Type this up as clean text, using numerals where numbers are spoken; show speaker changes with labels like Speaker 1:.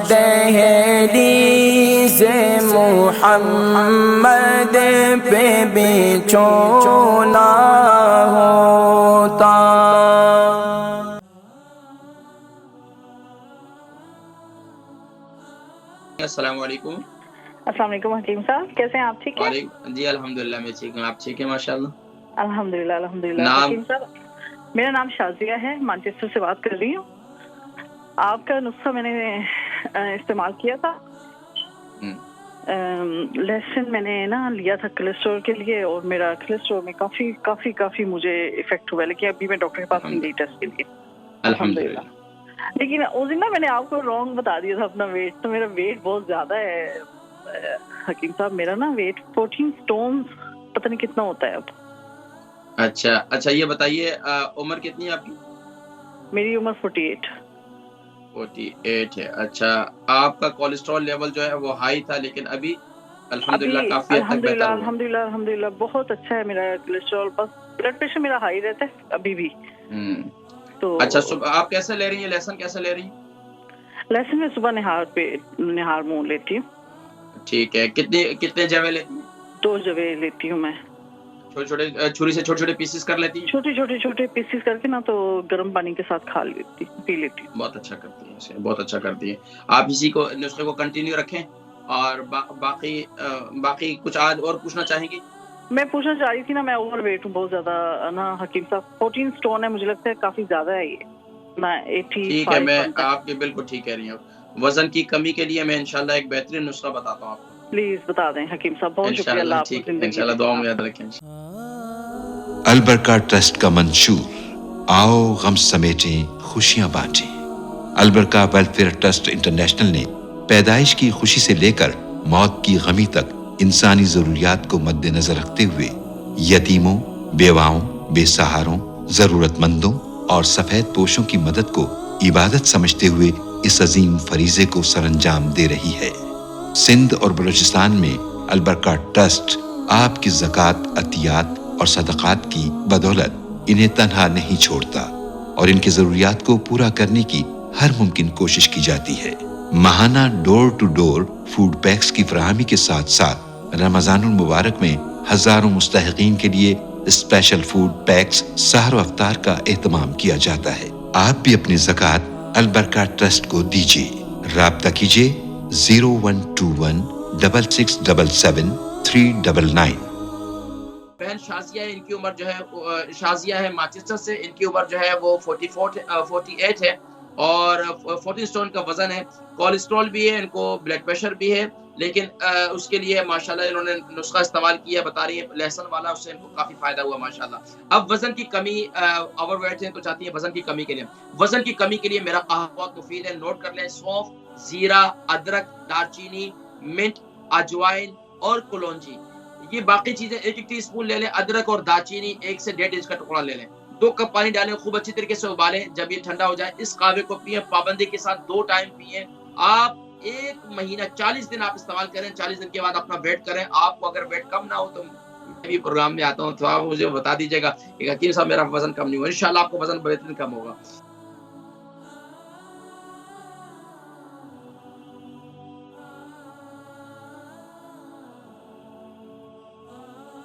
Speaker 1: دہلیز محمد پہ بچھونا ہوتا۔
Speaker 2: السلام علیکم۔
Speaker 3: السلام علیکم حکیم صاحب، کیسے ہیں آپ؟ ٹھیک ہے
Speaker 2: جی الحمدللہ میں ٹھیک ہوں، آپ ٹھیک ہیں؟ ماشاءاللہ
Speaker 3: الحمدللہ
Speaker 2: نام؟
Speaker 3: حکیم صاحب میرا نام شازیہ ہے، مانچسٹر سے بات کر رہی ہوں۔ آپ کا نسخہ میں نے استعمال کیا تھا، لیسن میں نے لیا تھا کولیسٹرول کے لیے، اور میرا کولیسٹرول میں کافی مجھے افیکٹ ہوا، لیکن ابھی میں ڈاکٹر کے پاس نہیں گئی ٹیسٹ کے لیے الحمدللہ۔ لیکن اس دن میں نے آپ کو رانگ بتا دیا تھا اپنا ویٹ، تو میرا ویٹ بہت زیادہ ہے حکیم صاحب، میرا ویٹ 14 اسٹون پتہ نہیں کتنا ہوتا ہے اب۔
Speaker 2: اچھا یہ بتائیے عمر کتنی ہے آپ کی؟
Speaker 3: میری عمر 48
Speaker 2: ہے۔ اچھا، آپ کا کولیسٹرول لیول جو ہے وہ ہائی تھا، لیکن ابھی الحمدللہ کافی حد تک بہتر ہوا۔
Speaker 3: الحمدللہ بہت اچھا ہے میرا کولیسٹرول، بس بلڈ پریشر میرا ہائی رہتا ہے ابھی بھی۔ تو
Speaker 2: اچھا آپ کیسے لے رہی ہیں لہسن، کیسے لے رہی ہیں؟
Speaker 3: لہسن میں صبح نہار منہ لیتی ہوں۔
Speaker 2: ٹھیک ہے، کتنے جوے لیتی ہیں؟
Speaker 3: 2 جوے لیتی ہوں میں،
Speaker 2: چھوٹے چھری سے چھوٹے پیسز کر لیتی ہیں؟
Speaker 3: چھوٹے پیسز کر کے تو گرم پانی کے ساتھ پی لیتی ہوں۔
Speaker 2: بہت اچھا کرتی ہیں، بہت اچھا کرتی ہیں۔ آپ اسی کو نسخے کو کنٹینیو رکھیں، اور باقی کچھ آج اور پوچھنا چاہیں گی؟
Speaker 3: میں پوچھنا چاہ رہی تھی میں اوور ویٹ ہوں بہت زیادہ حکیم صاحب، 14 اسٹون ہے، مجھے لگتا ہے کافی زیادہ ہے یہ۔ میں 85
Speaker 2: ٹھیک ہے، میں آپ کی بالکل ٹھیک کہہ رہی ہوں۔ وزن کی کمی کے لیے میں انشاءاللہ ایک بہترین نسخہ بتاتا ہوں آپ کو،
Speaker 3: پلیز بتا دیں حکیم صاحب، بہت شکریہ، اللہ آپ کو زندگی دے۔
Speaker 2: انشاءاللہ دعا میں یاد رکھیں۔
Speaker 4: البرکہ ٹرسٹ کا منشور، آؤ غم سمیٹیں خوشیاں بانٹیں۔ البرکہ ویلفیئر ٹرسٹ انٹرنیشنل نے پیدائش کی خوشی سے لے کر موت کی غمی تک انسانی ضروریات کو مد نظر رکھتے ہوئے یتیموں، بیواؤں، بے سہاروں، ضرورت مندوں اور سفید پوشوں کی مدد کو عبادت سمجھتے ہوئے اس عظیم فریضے کو سر انجام دے رہی ہے۔ سندھ اور بلوچستان میں البرکہ ٹرسٹ آپ کی زکوٰۃ، عطیات اور صدقات کی بدولت انہیں تنہا نہیں چھوڑتا، اور ان کی ضروریات کو پورا کرنے کی ہر ممکن کوشش کی جاتی ہے۔ ماہانہ ڈور ٹو ڈور فوڈ پیکس کی فراہمی کے ساتھ ساتھ رمضان المبارک میں ہزاروں مستحقین کے لیے اسپیشل فوڈ پیکس سحر و افطار کا اہتمام کیا جاتا ہے۔ آپ بھی اپنی زکوٰۃ البرکہ ٹرسٹ کو دیجیے۔ رابطہ کیجیے 01216677
Speaker 2: بہن شازیہ ہے، ان کی عمر جو ہے شازیہ ہے مانچسٹر سے، ان کی عمر جو ہے وہ 48 ہے، اور 14 سٹون کا وزن ہے۔ کولیسٹرول بھی ہے ان کو، بلڈ پریشر بھی ہے، لیکن اس کے لیے ماشاءاللہ انہوں نے نسخہ استعمال کیا، بتا رہی ہیں لہسن والا، اس سے ان کو کافی فائدہ ہوا ماشاءاللہ۔ اب وزن کی کمی، اوور ویٹ ہیں تو چاہتی ہیں وزن کی کمی کے لیے میرا قہوہ بہت مفید ہے، نوٹ کر لیں۔ سونف، زیرہ، ادرک، دارچینی، منٹ، اجوائن اور کلونجی، یہ باقی چیزیں 1 ٹی اسپون لے لیں۔ ادرک اور دارچینی 1 سے 1.5 انچ کا ٹکڑا لے لیں، 2 کپ پانی ڈالیں، خوب اچھی طریقے سے ابالیں، جب یہ ٹھنڈا ہو جائے اس قہوے کو پئیں، پابندی کے ساتھ 2 ٹائم پئیں۔ آپ 1 مہینہ 40 دن آپ استعمال کریں، 40 دن کے بعد اپنا ویٹ کریں۔ آپ کو اگر ویٹ کم نہ ہو تو میں بھی پروگرام میں آتا ہوں، تو آپ مجھے بتا دیجیے گا کہ حکیم صاحب میرا وزن کم نہیں ہوا، انشاءاللہ آپ کو وزن بہترین کم ہوگا۔